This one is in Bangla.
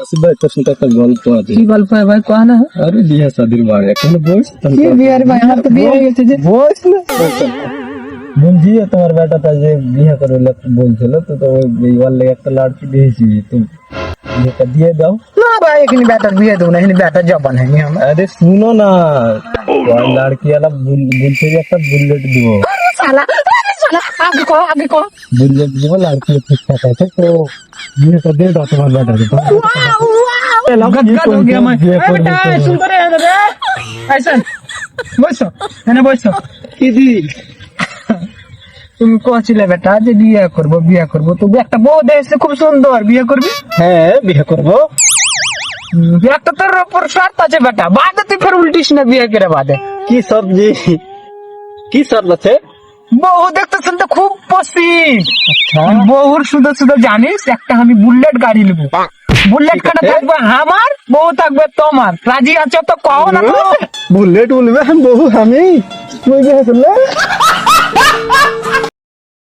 আসিফ ভাই তোর সাথে একটা গল্প আছে। কি গল্প হয় ভাই, কয় না? আরে বিয়ে শাদির বাড়ি এখন বস কি বিয়ে রে ভাই, আমার তো বিয়ে হয়ে গেছে যে। বস না বলছি তোমার বেটাটা যে বিয়ে করে বলছিল তো তো ওই ওর লেগে একটা লাড়কি দিয়েছি, তুমি বিয়েটা দিয়ে দাও। না ভাই, এখানে বেটার বিয়ে দেবো না, এখানে বেটার জবান হয়নি আমার। আরে শুনো না, ওই লাড়কি ওয়ালা বলছে যে একটা বুলেট দিব, শালা আগে কো। বুলেট দিব, লাড়কি ঠিকঠাক আছে তো বিয়েটা দিয়ে দাও তোমার বেটাকে। গদগদ हो गया मैं। ए बेटा सुन तो रे ऐसा বসো এনে বসো। কি দি তুমি কছিলে বেটা যে বিয়ে করবো তো একটা বউ দেখছে খুব সুন্দর, বিয়ে করবি? হ্যাঁ বিয়ে করবো। একটা তোর উপর শর্ত আছে বেটা, বাদে তুই ফের উল্টিস না বিয়ে করে বাদে। কি সবজি কি সব আছে? বউ দেখতে শুনতে খুব পছন্দ। আচ্ছা বউর শুধু জানিস একটা আমি বুলেট গাড়ি নেবো, বুলেট কাটা থাকবে আমার, বউ থাকবে তোমার, রাজি আছো তো কও না তো। বুলেট বলবে বহু আমি তুই বিয়ে করলে